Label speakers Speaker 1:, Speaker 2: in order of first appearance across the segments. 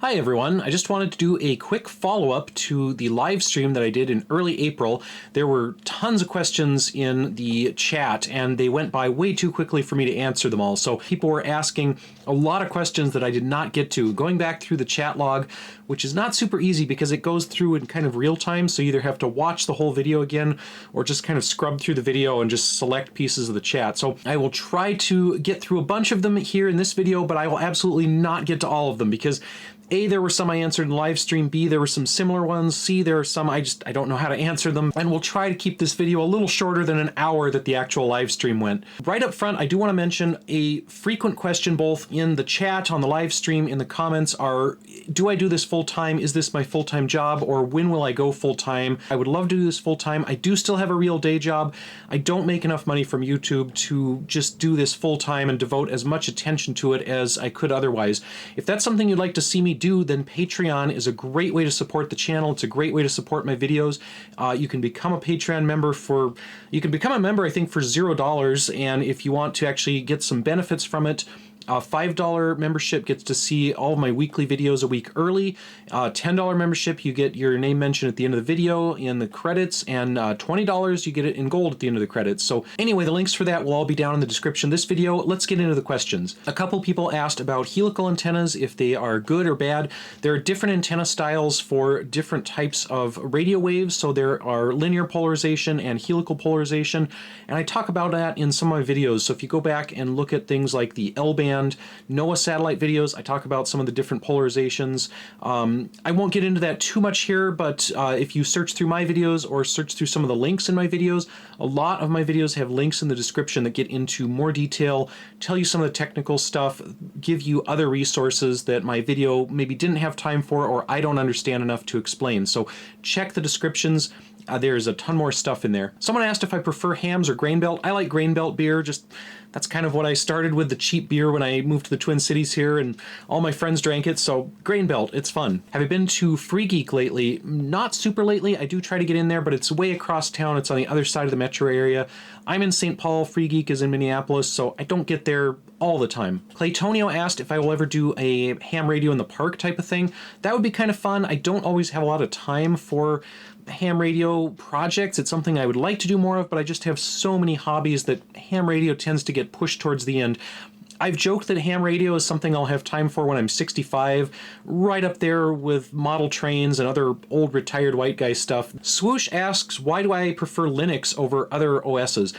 Speaker 1: Hi everyone, I just wanted to do a quick follow-up to the live stream that I did in early April. There were tons of questions in the chat and they went by way too quickly for me to answer them all. So people were asking a lot of questions that I did not get to. Going back through the chat log, which is not super easy because it goes through in kind of real time, so you either have to watch the whole video again or just kind of scrub through the video and just select pieces of the chat. So I will try to get through a bunch of them here in this video, but I will absolutely not get to all of them because A, there were some I answered in live stream, B, there were some similar ones, C, there are some I don't know how to answer them, and we'll try to keep this video a little shorter than an hour that the actual live stream went. Right up front, I do want to mention a frequent question both in the chat, on the live stream, in the comments are, do I do this full-time? Is this my full-time job? Or when will I go full-time? I would love to do this full-time. I do still have a real day job. I don't make enough money from YouTube to just do this full-time and devote as much attention to it as I could otherwise. If that's something you'd like to see me do, then Patreon is a great way to support the channel. It's a great way to support my videos. You can become a Patreon member you can become a member, I think, for $0, and if you want to actually get some benefits from it, $5 membership gets to see all of my weekly videos a week early. $10 membership, you get your name mentioned at the end of the video in the credits, and $20 you get it in gold at the end of the credits. So anyway, the links for that will all be down in the description of this video. Let's get into the questions. A couple people asked about helical antennas, if they are good or bad. There are different antenna styles for different types of radio waves. So there are linear polarization and helical polarization, and I talk about that in some of my videos. So if you go back and look at things like the L-band, NOAA satellite videos, I talk about some of the different polarizations. I won't get into that too much here, but if you search through my videos or search through some of the links in my videos, a lot of my videos have links in the description that get into more detail, tell you some of the technical stuff, give you other resources that my video maybe didn't have time for or I don't understand enough to explain. So check the descriptions. There's a ton more stuff in there. Someone asked if I prefer hams or grain belt. I like grain belt beer. That's kind of what I started with, the cheap beer, when I moved to the Twin Cities here, and all my friends drank it, so grain belt, it's fun. Have I been to Free Geek lately? Not super lately. I do try to get in there, but it's way across town. It's on the other side of the metro area. I'm in St. Paul. Free Geek is in Minneapolis, so I don't get there all the time. Claytonio asked if I will ever do a ham radio in the park type of thing. That would be kind of fun. I don't always have a lot of time for ham radio projects. It's something I would like to do more of, but I just have so many hobbies that ham radio tends to get pushed towards the end. I've joked that ham radio is something I'll have time for when I'm 65, right up there with model trains and other old retired white guy stuff. Swoosh asks, why do I prefer Linux over other OSs?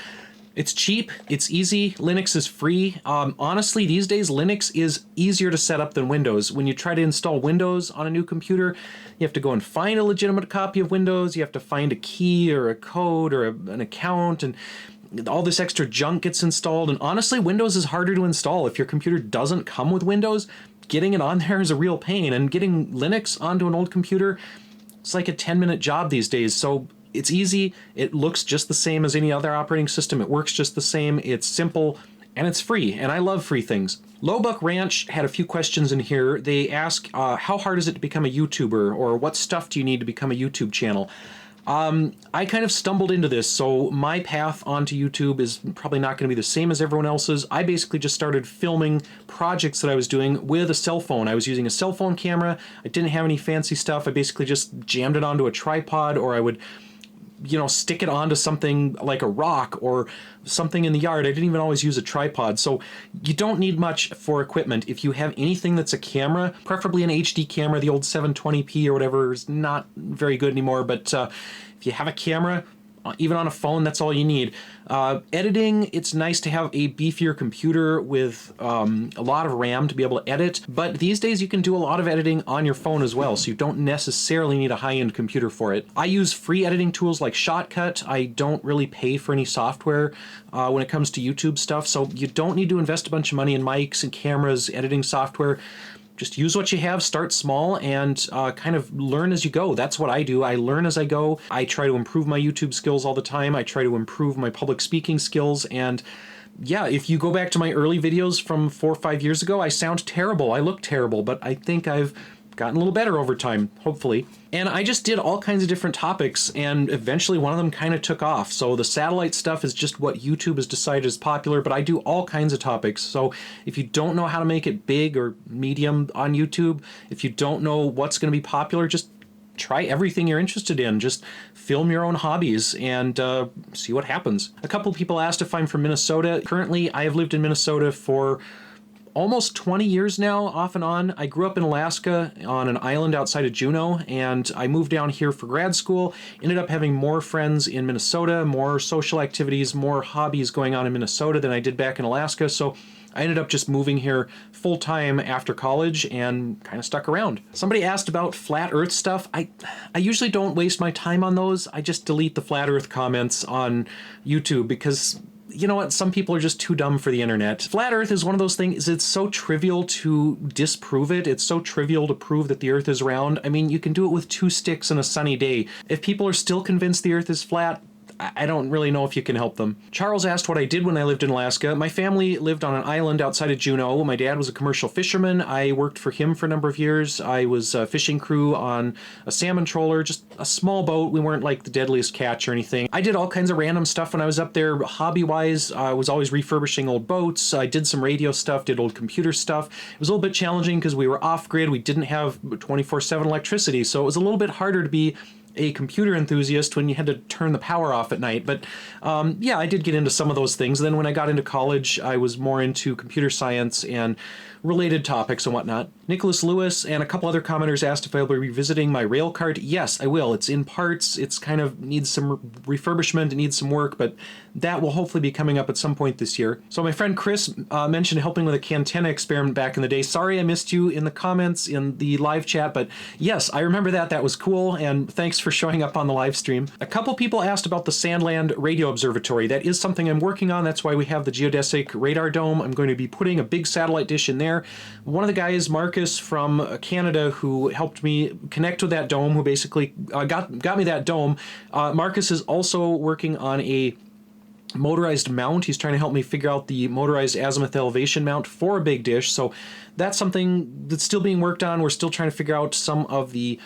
Speaker 1: It's cheap, it's easy, Linux is free. Honestly, these days Linux is easier to set up than Windows. When you try to install Windows on a new computer, you have to go and find a legitimate copy of Windows, you have to find a key or a code or an account, and all this extra junk gets installed. And honestly, Windows is harder to install. If your computer doesn't come with Windows, getting it on there is a real pain, and getting Linux onto an old computer, it's like a 10-minute job these days. So it's easy, it looks just the same as any other operating system, it works just the same, it's simple, and it's free, and I love free things. Lowbuck Ranch had a few questions in here. They ask, how hard is it to become a YouTuber, or what stuff do you need to become a YouTube channel? I kind of stumbled into this, so my path onto YouTube is probably not going to be the same as everyone else's. I basically just started filming projects that I was doing with a cell phone. I was using a cell phone camera. I didn't have any fancy stuff. I basically just jammed it onto a tripod, or I would stick it onto something like a rock or something in the yard. I didn't even always use a tripod. So you don't need much for equipment. If you have anything that's a camera, preferably an HD camera, the old 720p or whatever is not very good anymore, but if you have a camera, even on a phone, that's all you need. Editing, it's nice to have a beefier computer with a lot of RAM to be able to edit, but these days you can do a lot of editing on your phone as well, so you don't necessarily need a high-end computer for it. I use free editing tools like Shotcut. I don't really pay for any software when it comes to YouTube stuff, so you don't need to invest a bunch of money in mics and cameras, editing software. Just use what you have, start small, and kind of learn as you go. That's what I do. I learn as I go. I try to improve my YouTube skills all the time. I try to improve my public speaking skills, and yeah, if you go back to my early videos from 4 or 5 years ago, I sound terrible. I look terrible, but I think I've gotten a little better over time, hopefully. And I just did all kinds of different topics, and eventually one of them kind of took off. So the satellite stuff is just what YouTube has decided is popular, but I do all kinds of topics. So if you don't know how to make it big or medium on YouTube, if you don't know what's going to be popular, just try everything you're interested in. Just film your own hobbies and see what happens. A couple people asked if I'm from Minnesota. Currently, I have lived in Minnesota for almost 20 years now, off and on. I grew up in Alaska on an island outside of Juneau, and I moved down here for grad school. Ended up having more friends in Minnesota, more social activities, more hobbies going on in Minnesota than I did back in Alaska. So I ended up just moving here full-time after college and kind of stuck around. Somebody asked about flat earth stuff. I usually don't waste my time on those. I just delete the flat earth comments on YouTube because, you know what, some people are just too dumb for the internet. Flat earth is one of those things, it's so trivial to disprove it. It's so trivial to prove that the earth is round. I mean, you can do it with 2 sticks and a sunny day. If people are still convinced the earth is flat, I don't really know if you can help them. Charles asked what I did when I lived in Alaska. My family lived on an island outside of Juneau. My dad was a commercial fisherman. I worked for him for a number of years. I was a fishing crew on a salmon trawler, just a small boat. We weren't like the deadliest catch or anything. I did all kinds of random stuff when I was up there. Hobby-wise, I was always refurbishing old boats. I did some radio stuff, did old computer stuff. It was a little bit challenging because we were off-grid. We didn't have 24/7 electricity, so it was a little bit harder to be a computer enthusiast when you had to turn the power off at night. But yeah, I did get into some of those things. Then when I got into college, I was more into computer science and related topics and whatnot. Nicholas Lewis and a couple other commenters asked if I'll be revisiting my rail cart. Yes, I will. It's in parts. It's kind of needs some refurbishment. It needs some work, but that will hopefully be coming up at some point this year. So my friend Chris mentioned helping with a Cantenna experiment back in the day. Sorry I missed you in the comments in the live chat, but yes, I remember that. That was cool, and thanks for showing up on the live stream. A couple people asked about the Sandland radio observatory. That is something I'm working on. That's why we have the geodesic radar dome. I'm going to be putting a big satellite dish in there. One of the guys, Marcus from Canada, who helped me connect with that dome, who basically got me that dome. Marcus is also working on a motorized mount. He's trying to help me figure out the motorized azimuth elevation mount for a big dish. So that's something that's still being worked on. We're still trying to figure out some of the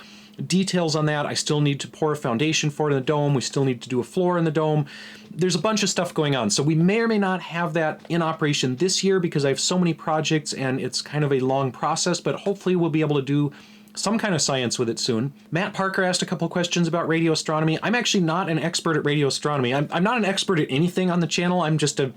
Speaker 1: details on that. I still need to pour a foundation for it in the dome. We still need to do a floor in the dome. There's a bunch of stuff going on. So we may or may not have that in operation this year because I have so many projects and it's kind of a long process, but hopefully we'll be able to do some kind of science with it soon. Matt Parker asked a couple questions about radio astronomy. I'm actually not an expert at radio astronomy. I'm not an expert at anything on the channel. I'm just an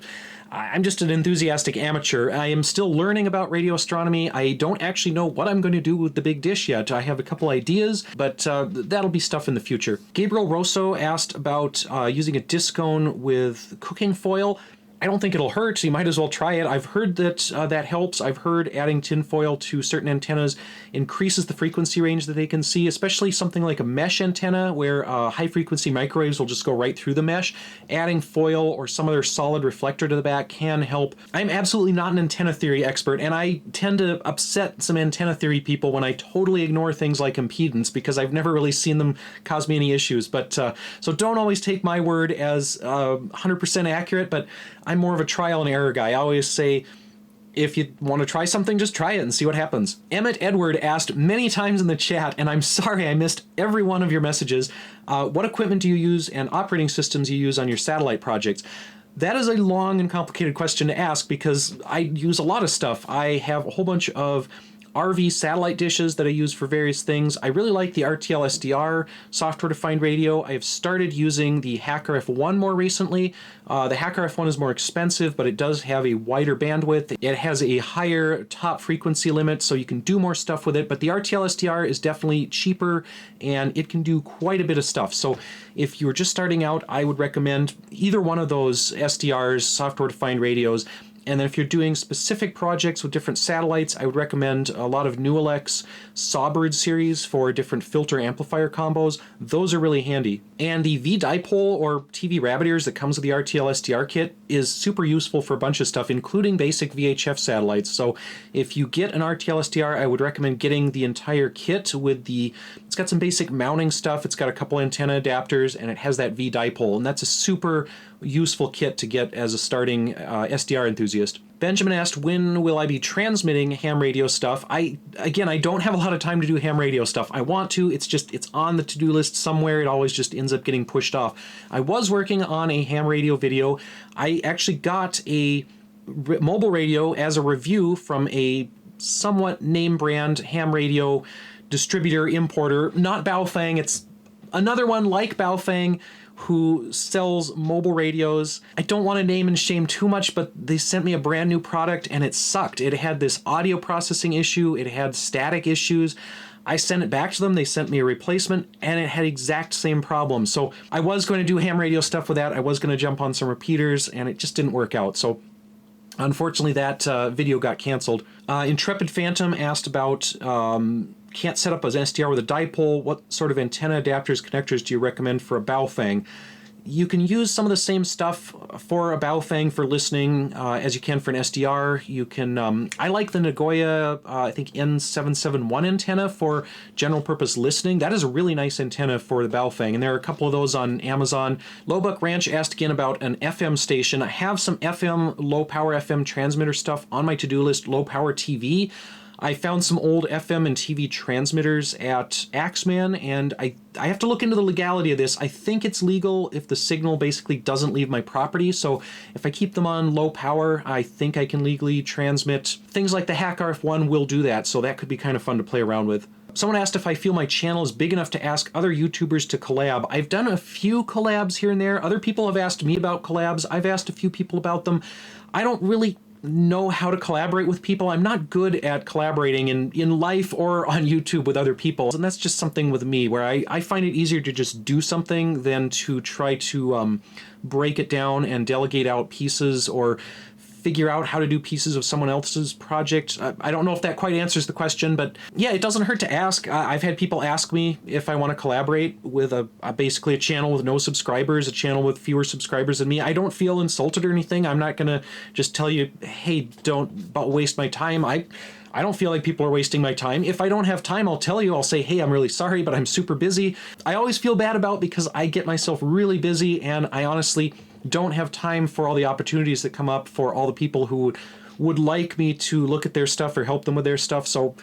Speaker 1: enthusiastic amateur. I am still learning about radio astronomy. I don't actually know what I'm going to do with the big dish yet. I have a couple ideas, but that'll be stuff in the future. Gabriel Rosso asked about using a disc cone with cooking foil. I don't think it'll hurt, so you might as well try it. I've heard that that helps. I've heard adding tinfoil to certain antennas increases the frequency range that they can see, especially something like a mesh antenna where high-frequency microwaves will just go right through the mesh. Adding foil or some other solid reflector to the back can help. I'm absolutely not an antenna theory expert, and I tend to upset some antenna theory people when I totally ignore things like impedance because I've never really seen them cause me any issues. But so don't always take my word as 100% accurate, but I'm more of a trial and error guy. I always say, if you want to try something, just try it and see what happens. Emmett Edward asked many times in the chat, and I'm sorry I missed every one of your messages, what equipment do you use and operating systems you use on your satellite projects? That is a long and complicated question to ask because I use a lot of stuff. I have a whole bunch of RV satellite dishes that I use for various things. I really like the RTL SDR software-defined radio. I have started using the Hacker F1 more recently. The Hacker F1 is more expensive, but it does have a wider bandwidth. It has a higher top frequency limit, so you can do more stuff with it. But the RTL SDR is definitely cheaper, and it can do quite a bit of stuff. So if you're just starting out, I would recommend either one of those SDRs, software-defined radios. And then if you're doing specific projects with different satellites, I would recommend a lot of Nualex Sawbird series for different filter amplifier combos. Those are really handy. And the V-dipole or TV rabbit ears that comes with the RTL SDR kit is super useful for a bunch of stuff, including basic VHF satellites. So if you get an RTL SDR, I would recommend getting the entire kit with it's got some basic mounting stuff, it's got a couple antenna adapters, and it has that V-dipole. And that's a super useful kit to get as a starting SDR enthusiast. Benjamin asked, when will I be transmitting ham radio stuff? I don't have a lot of time to do ham radio stuff. I want to, it's on the to-do list somewhere. It always just ends up getting pushed off. I was working on a ham radio video. I actually got a mobile radio as a review from a somewhat name brand ham radio distributor importer, not Baofeng. It's another one like Baofeng who sells mobile radios. I don't want to name and shame too much, but they sent me a brand new product and it sucked. It had this audio processing issue. It had static issues. I sent it back to them. They sent me a replacement and it had exact same problem. So I was going to do ham radio stuff with that. I was going to jump on some repeaters and it just didn't work out. So unfortunately that video got canceled. Intrepid Phantom asked about can't set up an SDR with a dipole. What sort of antenna adapters, connectors do you recommend for a Baofeng? You can use some of the same stuff for a Baofeng for listening as you can for an SDR. You can, I like the Nagoya, I think N771 antenna for general purpose listening. That is a really nice antenna for the Baofeng, and there are a couple of those on Amazon. Lowbuck Ranch asked again about an FM station. I have some FM, low power FM transmitter stuff on my to-do list, low power TV. I found some old FM and TV transmitters at Axeman, and I have to look into the legality of this. I think it's legal if the signal basically doesn't leave my property, so if I keep them on low power, I think I can legally transmit. Things like the HackRF1 will do that, so that could be kind of fun to play around with. Someone asked if I feel my channel is big enough to ask other YouTubers to collab. I've done a few collabs here and there. Other people have asked me about collabs. I've asked a few people about them. I don't really know how to collaborate with people. I'm not good at collaborating in life or on YouTube with other people. And that's just something with me where I find it easier to just do something than to try to break it down and delegate out pieces or figure out how to do pieces of someone else's project. I don't know if that quite answers the question, but yeah, it doesn't hurt to ask. I've had people ask me if I want to collaborate with basically a channel with no subscribers, a channel with fewer subscribers than me. I don't feel insulted or anything. I'm not going to just tell you, hey, don't waste my time. I don't feel like people are wasting my time. If I don't have time, I'll tell you. I'll say, hey, I'm really sorry, but I'm super busy. I always feel bad about because I get myself really busy, and I honestly don't have time for all the opportunities that come up for all the people who would like me to look at their stuff or help them with their stuff. So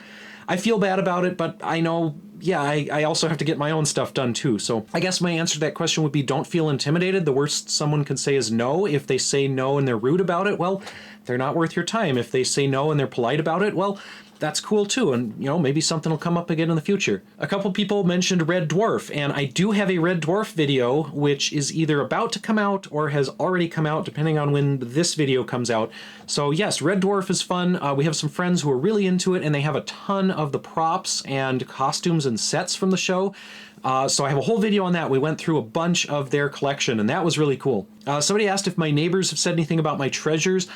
Speaker 1: I feel bad about it, but I know, yeah, I also have to get my own stuff done too. So I guess my answer to that question would be don't feel intimidated. The worst someone can say is no. If they say no and they're rude about it, well, they're not worth your time. If they say no and they're polite about it, well, that's cool too, and you know, maybe something will come up again in the future. A couple people mentioned Red Dwarf, and I do have a Red Dwarf video which is either about to come out or has already come out depending on when this video comes out. So yes, Red Dwarf is fun. We have some friends who are really into it, and they have a ton of the props and costumes and sets from the show. So I have a whole video on that. We went through a bunch of their collection, and that was really cool. Somebody asked if my neighbors have said anything about my treasures.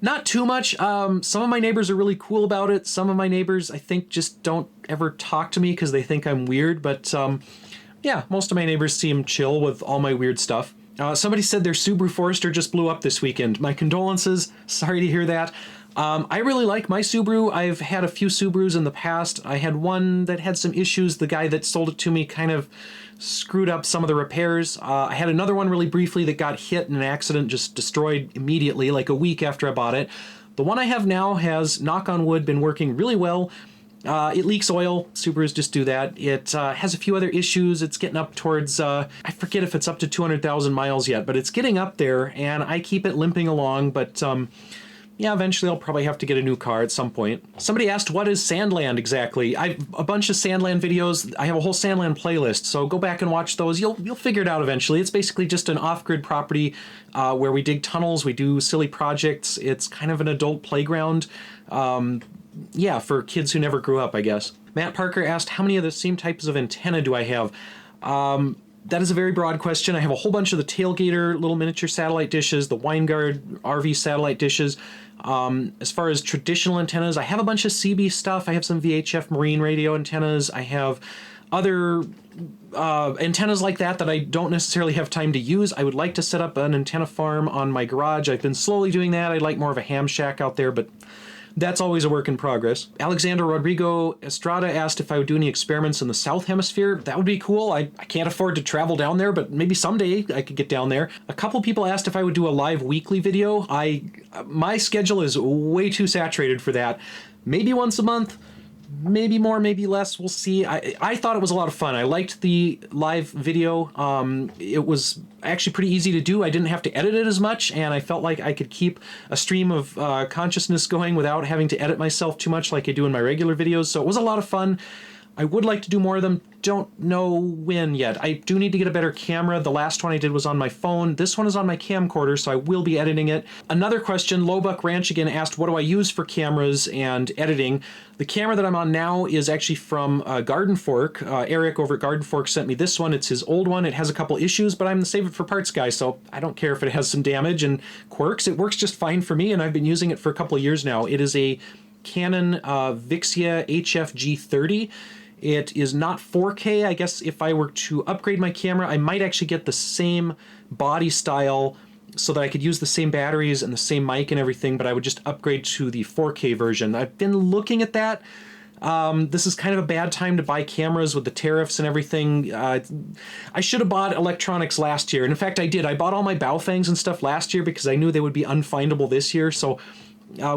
Speaker 1: Not too much. Some of my neighbors are really cool about it. Some of my neighbors, I think, just don't ever talk to me because they think I'm weird. But yeah, most of my neighbors seem chill with all my weird stuff. Somebody said their Subaru Forester just blew up this weekend. My condolences. Sorry to hear that. I really like my Subaru. I've had a few Subarus in the past. I had one that had some issues. The guy that sold it to me kind of screwed up some of the repairs. I had another one really briefly that got hit in an accident, just destroyed immediately, like a week after I bought it. The one I have now has, knock on wood, been working really well. It leaks oil. Subarus just do that. It has a few other issues. It's getting up towards, I forget if it's up to 200,000 miles yet, but it's getting up there, and I keep it limping along, but yeah, eventually I'll probably have to get a new car at some point. Somebody asked, what is Sandland exactly? I've a bunch of Sandland videos. I have a whole Sandland playlist, so go back and watch those. You'll figure it out eventually. It's basically just an off-grid property where we dig tunnels, we do silly projects. It's kind of an adult playground. Yeah, for kids who never grew up, I guess. Matt Parker asked, how many of the same types of antenna do I have? That is a very broad question. I have a whole bunch of the Tailgater little miniature satellite dishes, the Winegard RV satellite dishes. As far as traditional antennas, I have a bunch of CB stuff. I have some VHF marine radio antennas. I have other antennas like that I don't necessarily have time to use. I would like to set up an antenna farm on my garage. I've been slowly doing that. I'd like more of a ham shack out there, but That's always a work in progress. Alexander Rodrigo Estrada asked if I would do any experiments in the South Hemisphere. That would be cool. I can't afford to travel down there, but maybe someday I could get down there. A couple people asked if I would do a live weekly video. My schedule is way too saturated for that. Maybe once a month. Maybe more, maybe less. We'll see. I thought it was a lot of fun. I liked the live video. It was actually pretty easy to do. I didn't have to edit it as much, and I felt like I could keep a stream of consciousness going without having to edit myself too much like I do in my regular videos. So it was a lot of fun. I would like to do more of them. Don't know when yet. I do need to get a better camera. The last one I did was on my phone. This one is on my camcorder, so I will be editing it. Another question, Lowbuck Ranch again asked, what do I use for cameras and editing? The camera that I'm on now is actually from Garden Fork. Eric over at Garden Fork sent me this one. It's his old one. It has a couple issues, but I'm the Save It for Parts guy, so I don't care if it has some damage and quirks. It works just fine for me, and I've been using it for a couple of years now. It is a Canon Vixia HF-G30. It is not 4K. I guess if I were to upgrade my camera, I might actually get the same body style so that I could use the same batteries and the same mic and everything, but I would just upgrade to the 4K version. I've been looking at that. This is kind of a bad time to buy cameras with the tariffs and everything. I should have bought electronics last year. And in fact, I did. I bought all my Baofangs and stuff last year because I knew they would be unfindable this year. So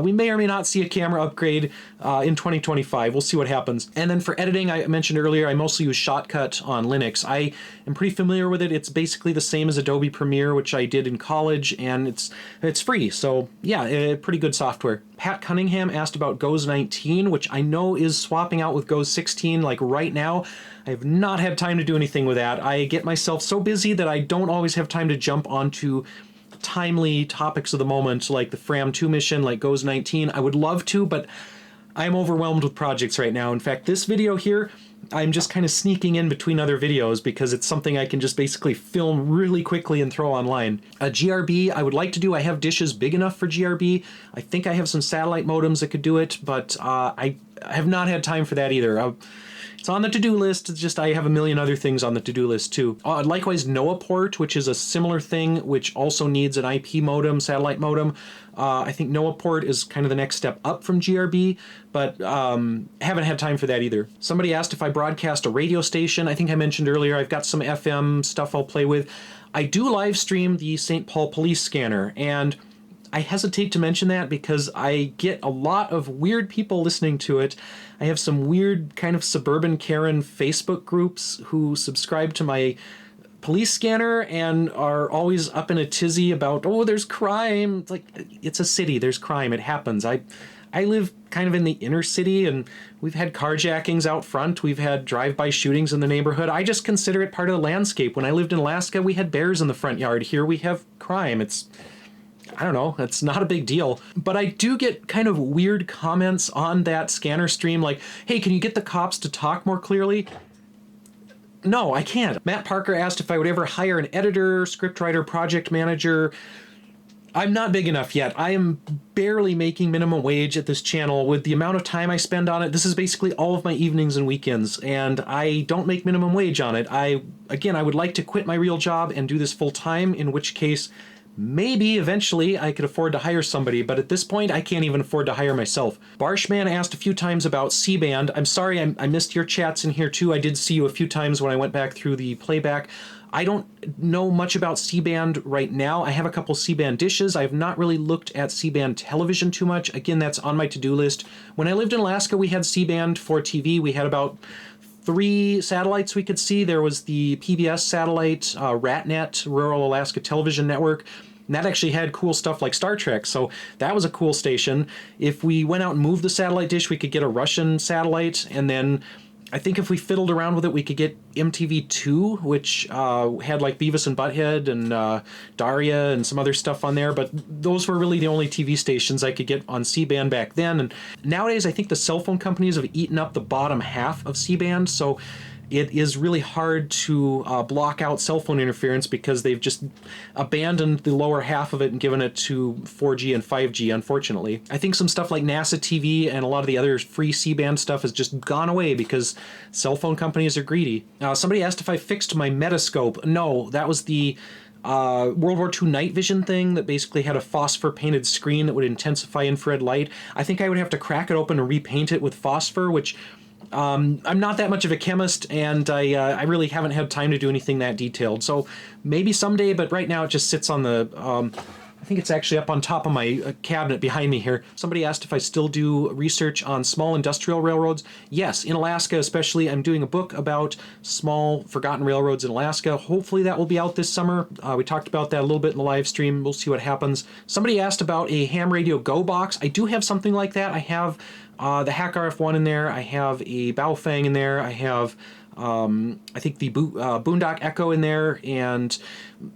Speaker 1: we may or may not see a camera upgrade in 2025. We'll see what happens. And then for editing, I mentioned earlier, I mostly use Shotcut on Linux. I am pretty familiar with it. It's basically the same as Adobe Premiere, which I did in college, and it's free. So yeah, pretty good software. Pat Cunningham asked about GOES 19, which I know is swapping out with GOES 16 like right now. I have not had time to do anything with that. I get myself so busy that I don't always have time to jump onto timely topics of the moment, like the Fram 2 mission, like GOES 19. I would love to, but I'm overwhelmed with projects right now. In fact, this video here, I'm just kind of sneaking in between other videos because it's something I can just basically film really quickly and throw online. A GRB, I would like to do. I have dishes big enough for GRB. I think I have some satellite modems that could do it, but I have not had time for that either. It's on the to-do list. It's just I have a million other things on the to-do list too. Likewise, NOAAPort, which is a similar thing, which also needs an IP modem, satellite modem. I think NOAAPort is kind of the next step up from GRB, but haven't had time for that either. Somebody asked if I broadcast a radio station. I think I mentioned earlier I've got some FM stuff I'll play with. I do live stream the St. Paul Police Scanner, and I hesitate to mention that because I get a lot of weird people listening to it. I have some weird kind of suburban Karen Facebook groups who subscribe to my police scanner and are always up in a tizzy about, oh, there's crime. It's like, it's a city, there's crime, it happens. I live kind of in the inner city, and we've had carjackings out front. We've had drive-by shootings in the neighborhood. I just consider it part of the landscape. When I lived in Alaska, we had bears in the front yard. Here we have crime. I don't know, it's not a big deal. But I do get kind of weird comments on that scanner stream like, hey, can you get the cops to talk more clearly? No, I can't. Matt Parker asked if I would ever hire an editor, scriptwriter, project manager. I'm not big enough yet. I am barely making minimum wage at this channel with the amount of time I spend on it. This is basically all of my evenings and weekends, and I don't make minimum wage on it. I would like to quit my real job and do this full time, in which case maybe eventually I could afford to hire somebody, but at this point I can't even afford to hire myself. Barshman asked a few times about C-band. I'm sorry, I missed your chats in here too. I did see you a few times when I went back through the playback. I don't know much about C-band right now. I have a couple C-band dishes. I have not really looked at C-band television too much. Again, that's on my to-do list. When I lived in Alaska, we had C-band for TV. We had about 3 satellites we could see. There was the PBS satellite, RatNet, Rural Alaska Television Network, and that actually had cool stuff like Star Trek, so that was a cool station. If we went out and moved the satellite dish, we could get a Russian satellite, and then I think if we fiddled around with it, we could get MTV2, which had like Beavis and Butthead and Daria and some other stuff on there, but those were really the only TV stations I could get on C-band back then. And nowadays, I think the cell phone companies have eaten up the bottom half of C-band, so it is really hard to block out cell phone interference because they've just abandoned the lower half of it and given it to 4G and 5G, unfortunately. I think some stuff like NASA TV and a lot of the other free C-band stuff has just gone away because cell phone companies are greedy. Somebody asked if I fixed my Metascope. No, that was the World War II night vision thing that basically had a phosphor painted screen that would intensify infrared light. I think I would have to crack it open and repaint it with phosphor, which I'm not that much of a chemist, and I really haven't had time to do anything that detailed. So maybe someday, but right now it just sits on the... I think it's actually up on top of my cabinet behind me here. Somebody asked if I still do research on small industrial railroads. Yes, in Alaska especially. I'm doing a book about small forgotten railroads in Alaska. Hopefully that will be out this summer. We talked about that a little bit in the live stream. We'll see what happens. Somebody asked about a ham radio go box. I do have something like that. I have the Hack RF1 in there. I have a Baofeng in there. I have... I think the Boondock Echo in there, and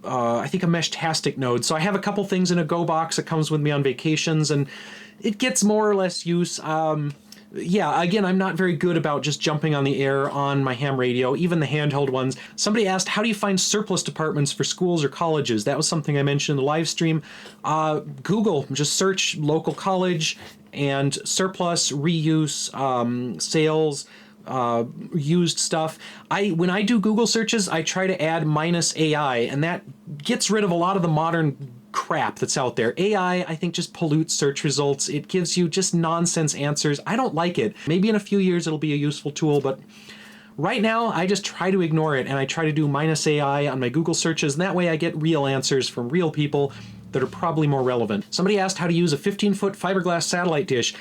Speaker 1: I think a Meshtastic node. So I have a couple things in a Go box that comes with me on vacations, and it gets more or less use. Yeah, again, I'm not very good about just jumping on the air on my ham radio, even the handheld ones. Somebody asked, how do you find surplus departments for schools or colleges? That was something I mentioned in the live stream. Google, just search local college and surplus, reuse, sales, used stuff. When I do Google searches, I try to add -AI, and that gets rid of a lot of the modern crap that's out there. AI, I think, just pollutes search results. It gives you just nonsense answers. I don't like it. Maybe in a few years it'll be a useful tool, but right now I just try to ignore it, and I try to do -AI on my Google searches, and that way I get real answers from real people that are probably more relevant. Somebody asked how to use a 15-foot fiberglass satellite dish.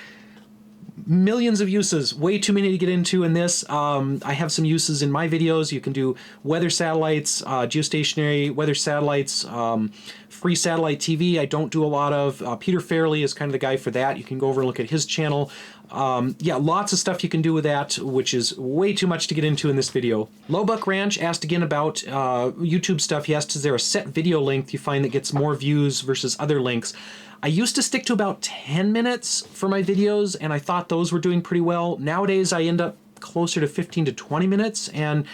Speaker 1: Millions of uses, way too many to get into in this. I have some uses in my videos. You can do weather satellites, geostationary weather satellites, free satellite TV I don't do a lot of. Peter Fairley is kind of the guy for that. You can go over and look at his channel. Yeah, lots of stuff you can do with that, which is way too much to get into in this video. Lowbuck Ranch asked again about YouTube stuff. He asked, is there a set video length you find that gets more views versus other links? I used to stick to about 10 minutes for my videos, and I thought those were doing pretty well. Nowadays, I end up closer to 15 to 20 minutes, and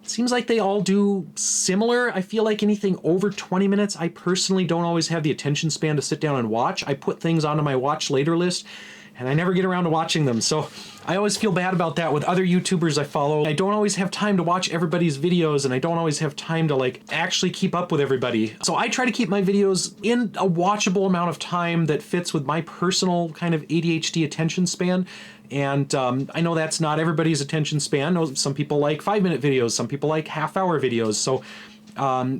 Speaker 1: it seems like they all do similar. I feel like anything over 20 minutes, I personally don't always have the attention span to sit down and watch. I put things onto my watch later list, and I never get around to watching them. So I always feel bad about that with other YouTubers I follow. I don't always have time to watch everybody's videos, and I don't always have time to like actually keep up with everybody. So I try to keep my videos in a watchable amount of time that fits with my personal kind of ADHD attention span. And I know that's not everybody's attention span. I know some people like 5-minute videos, some people like half-hour videos. So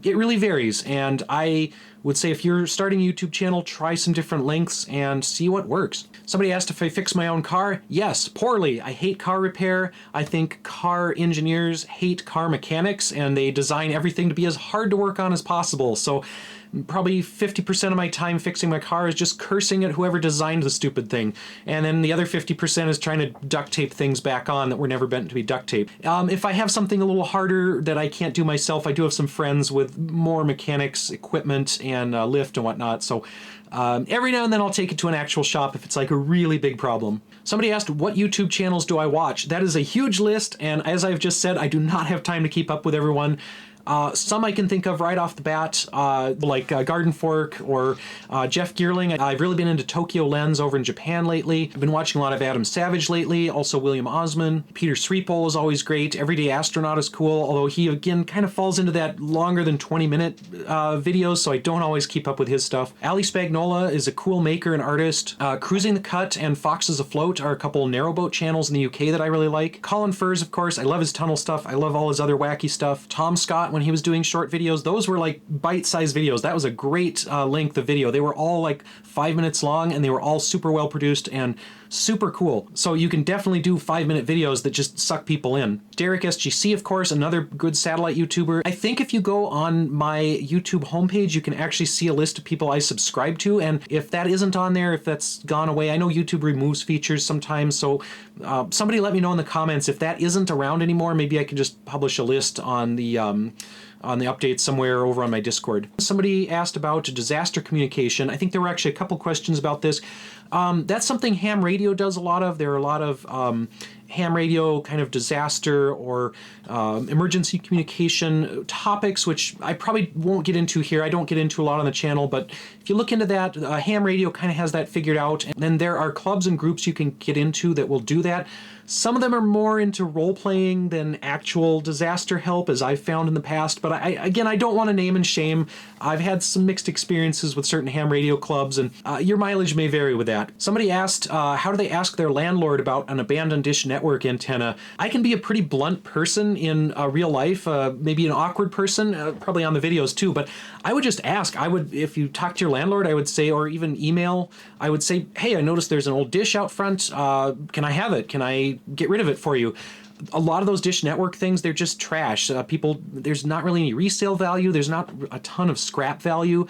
Speaker 1: it really varies, and I would say if you're starting a YouTube channel, try some different lengths and see what works. Somebody asked if I fix my own car. Yes, poorly. I hate car repair. I think car engineers hate car mechanics, and they design everything to be as hard to work on as possible. So probably 50% of my time fixing my car is just cursing at whoever designed the stupid thing. And then the other 50% is trying to duct tape things back on that were never meant to be duct taped. If I have something a little harder that I can't do myself, I do have some friends with more mechanics, equipment, and lift and whatnot. So every now and then I'll take it to an actual shop if it's like a really big problem. Somebody asked, what YouTube channels do I watch? That is a huge list, and as I've just said, I do not have time to keep up with everyone. Some I can think of right off the bat, like Garden Fork or Jeff Geerling. I've really been into Tokyo Lens over in Japan lately. I've been watching a lot of Adam Savage lately, also William Osman. Peter Sripol is always great. Everyday Astronaut is cool, although he, again, kind of falls into that longer than 20-minute videos, so I don't always keep up with his stuff. Ali Spagnola is a cool maker and artist. Cruising the Cut and Foxes Afloat are a couple narrowboat channels in the UK that I really like. Colin Furs, of course. I love his tunnel stuff. I love all his other wacky stuff. Tom Scott, when he was doing short videos, those were like bite-sized videos. That was a great length of video. They were all like 5 minutes long, and they were all super well produced and super cool. So you can definitely do 5-minute videos that just suck people in. Derek SGC, of course, another good satellite YouTuber. I think if you go on my YouTube homepage, you can actually see a list of people I subscribe to, and if that isn't on there, if that's gone away, I know YouTube removes features sometimes, so somebody let me know in the comments if that isn't around anymore. Maybe I can just publish a list on the updates somewhere over on my Discord. Somebody asked about disaster communication. I think there were actually a couple questions about this. That's something ham radio does a lot of. There are a lot of ham radio kind of disaster or emergency communication topics, which I probably won't get into here. I don't get into a lot on the channel, but if you look into that, ham radio kind of has that figured out. And then there are clubs and groups you can get into that will do that. Some of them are more into role-playing than actual disaster help, as I've found in the past. But again, I don't want to name and shame. I've had some mixed experiences with certain ham radio clubs, and your mileage may vary with that. Somebody asked, how do they ask their landlord about an abandoned Dish Network antenna? I can be a pretty blunt person in real life, maybe an awkward person, probably on the videos too, but I would just ask. I would, if you talk to your landlord, I would say, or even email, I would say, hey, I noticed there's an old dish out front. Can I have it? Can I get rid of it for you? A lot of those Dish Network things, they're just trash. There's not really any resale value. There's not a ton of scrap value.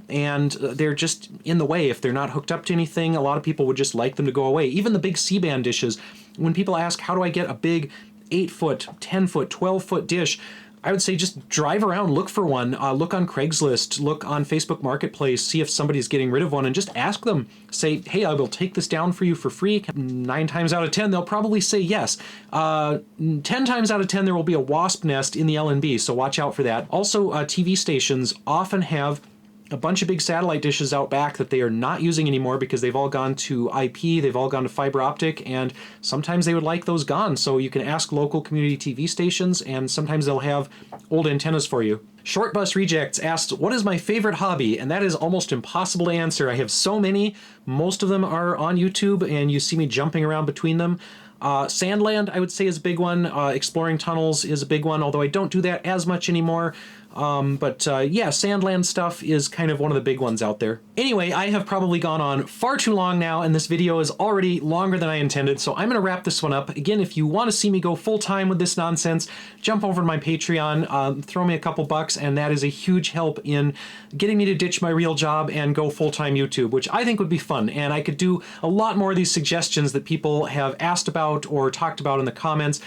Speaker 1: And they're just in the way. If they're not hooked up to anything, a lot of people would just like them to go away. Even the big C-band dishes, when people ask, how do I get a big 8-foot, 10-foot, 12-foot dish? I would say just drive around, look for one, look on Craigslist, look on Facebook Marketplace, see if somebody's getting rid of one, and just ask them. Say, hey, I will take this down for you for free. 9 times out of 10, they'll probably say yes. 10 times out of 10, there will be a wasp nest in the LNB, so watch out for that. Also, TV stations often have a bunch of big satellite dishes out back that they are not using anymore because they've all gone to IP, they've all gone to fiber optic, and sometimes they would like those gone. So you can ask local community TV stations, and sometimes they'll have old antennas for you. Short Bus Rejects asked, what is my favorite hobby? And that is almost impossible to answer. I have so many. Most of them are on YouTube, and you see me jumping around between them. Sandland, I would say, is a big one. Exploring tunnels is a big one, although I don't do that as much anymore. Yeah, Sandland stuff is kind of one of the big ones out there. Anyway, I have probably gone on far too long now, and this video is already longer than I intended, so I'm going to wrap this one up. Again, if you want to see me go full-time with this nonsense, jump over to my Patreon, throw me a couple bucks, and that is a huge help in getting me to ditch my real job and go full-time YouTube, which I think would be fun, and I could do a lot more of these suggestions that people have asked about or talked about in the comments.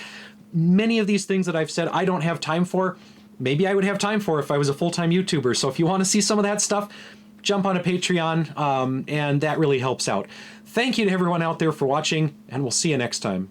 Speaker 1: Many of these things that I've said I don't have time for, maybe I would have time for if I was a full-time YouTuber. So if you want to see some of that stuff, jump on a Patreon, and that really helps out. Thank you to everyone out there for watching, and we'll see you next time.